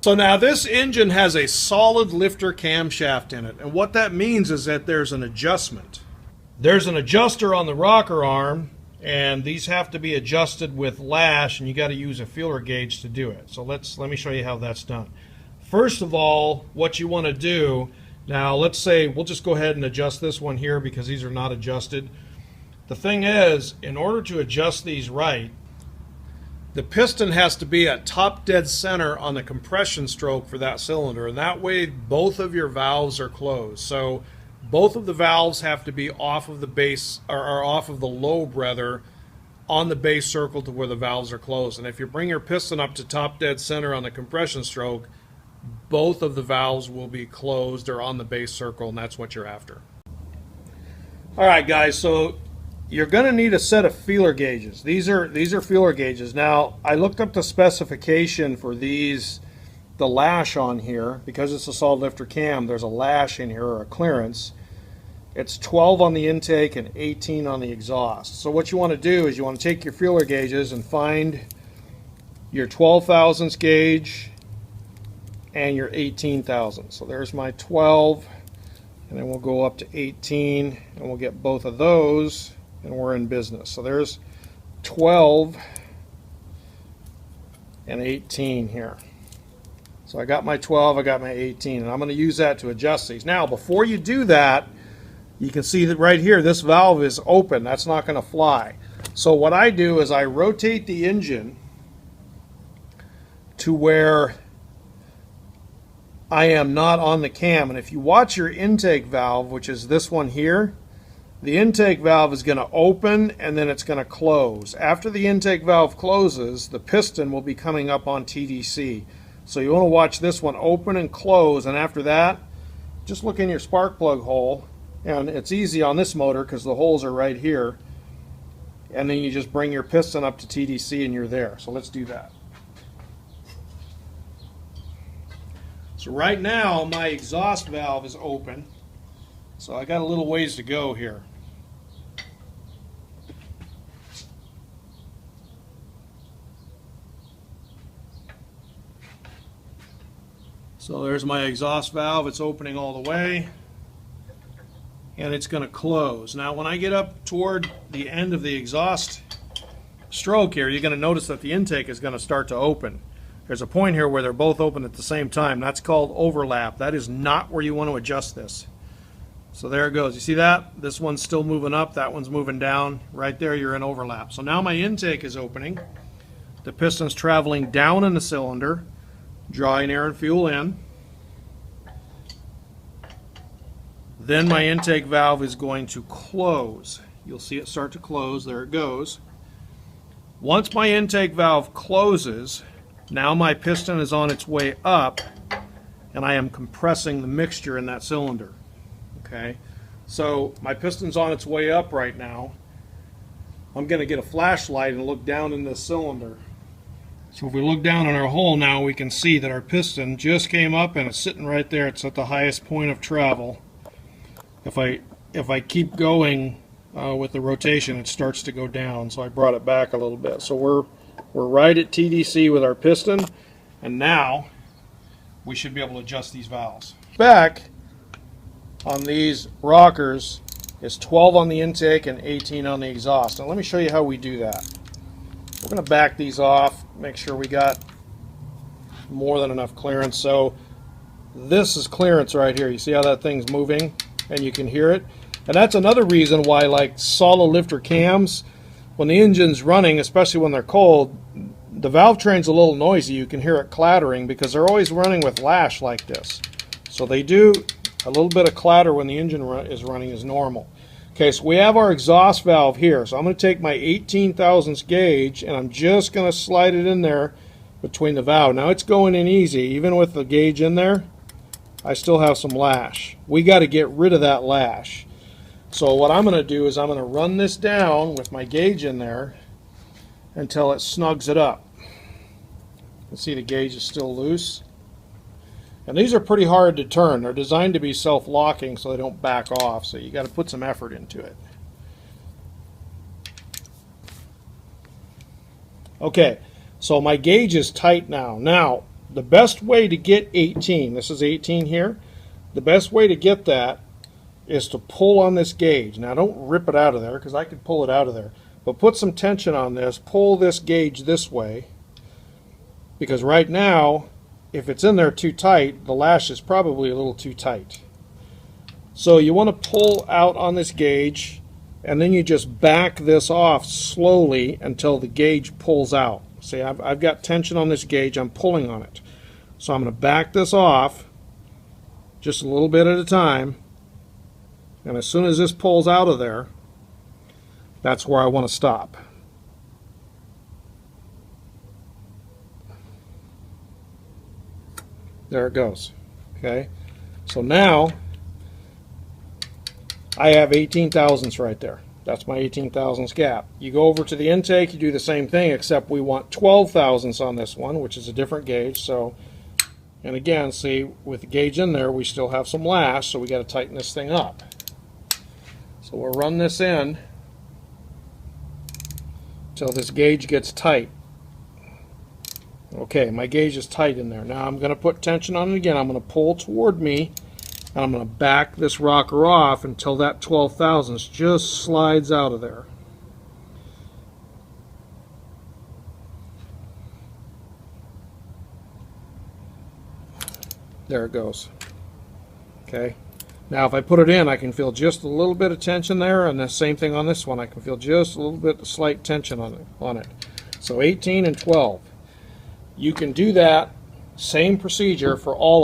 So now this engine has a solid lifter camshaft in it, and what that means is that there's an adjustment. There's an adjuster on the rocker arm, and these have to be adjusted with lash, and you got to use a feeler gauge to do it. So let me show you how that's done. First of all, what you want to do, now let's say we'll just go ahead and adjust this one here because these are not adjusted. The thing is, in order to adjust these right, the piston has to be at top dead center on the compression stroke for that cylinder, and that way both of your valves are closed. So both of the valves have to be off of the base, or off of the lobe rather, on the base circle to where the valves are closed. And if you bring your piston up to top dead center on the compression stroke, both of the valves will be closed or on the base circle, and that's what you're after. All right, guys, so you're going to need a set of feeler gauges. These are feeler gauges. Now, I looked up the specification for these, the lash on here, because it's a solid lifter cam, there's a lash in here, or a clearance. It's 12 on the intake and 18 on the exhaust. So what you want to do is you want to take your feeler gauges and find your 12 thousandths gauge and your 18 thousandths. So there's my 12, and then we'll go up to 18, and we'll get both of those, and we're in business. So there's 12 and 18 here. So I got my 12, I got my 18, and I'm going to use that to adjust these. Now, before you do that, you can see that right here, this valve is open. That's not going to fly. So what I do is I rotate the engine to where I am not on the cam. And if you watch your intake valve, which is this one here, the intake valve is going to open and then it's going to close. After the intake valve closes, the piston will be coming up on TDC. So you want to watch this one open and close, and after that, just look in your spark plug hole, and it's easy on this motor because the holes are right here, and then you just bring your piston up to TDC and you're there. So let's do that. So right now my exhaust valve is open, so I got a little ways to go here. So there's my exhaust valve. It's opening all the way, and it's going to close. Now when I get up toward the end of the exhaust stroke here, you're going to notice that the intake is going to start to open. There's a point here where they're both open at the same time. That's called overlap. That is not where you want to adjust this. So there it goes. You see that? This one's still moving up. That one's moving down. Right there you're in overlap. So now my intake is opening. The piston's traveling down in the cylinder, drawing air and fuel in. Then my intake valve is going to close. You'll see it start to close. There it goes. Once my intake valve closes, now my piston is on its way up, and I am compressing the mixture in that cylinder. Okay, so my piston's on its way up right now. I'm going to get a flashlight and look down in this cylinder. So if we look down in our hole now, we can see that our piston just came up and it's sitting right there. It's at the highest point of travel. If I keep going with the rotation, it starts to go down. So I brought it back a little bit. So we're right at TDC with our piston, and now we should be able to adjust these valves. Back on these rockers is 12 on the intake and 18 on the exhaust. Now let me show you how we do that. We're going to back these off, make sure we got more than enough clearance. So this is clearance right here. You see how that thing's moving, and you can hear it? And that's another reason why, like solid lifter cams, when the engine's running, especially when they're cold, the valve train's a little noisy. You can hear it clattering because they're always running with lash like this. So they do a little bit of clatter when the engine is running is normal. Okay, so we have our exhaust valve here. So I'm going to take my 18 thousandths gauge and I'm just going to slide it in there between the valve. Now it's going in easy. Even with the gauge in there, I still have some lash. We got to get rid of that lash. So what I'm going to do is I'm going to run this down with my gauge in there until it snugs it up. You can see the gauge is still loose. And these are pretty hard to turn. They're designed to be self-locking so they don't back off, so you got to put some effort into it. Okay, so my gauge is tight now. Now, the best way to get 18, this is 18 here, the best way to get that is to pull on this gauge. Now don't rip it out of there because I could pull it out of there, but put some tension on this, pull this gauge this way, because right now if it's in there too tight, the lash is probably a little too tight. So you want to pull out on this gauge, and then you just back this off slowly until the gauge pulls out. See, I've got tension on this gauge, I'm pulling on it. So I'm going to back this off just a little bit at a time, and as soon as this pulls out of there, that's where I want to stop. There it goes. Okay, so now I have 18 thousandths right there. That's my 18 thousandths gap. You go over to the intake, you do the same thing, except we want 12 thousandths on this one, which is a different gauge. So, and again, see, with the gauge in there, we still have some lash, so we got to tighten this thing up. So we'll run this in until this gauge gets tight. Okay, my gauge is tight in there. Now I'm going to put tension on it again. I'm going to pull toward me, and I'm going to back this rocker off until that 12 thousandths just slides out of there. There it goes. Okay. Now if I put it in, I can feel just a little bit of tension there, and the same thing on this one. I can feel just a little bit of slight tension on it. So 18 and 12. You can do that same procedure for all of them.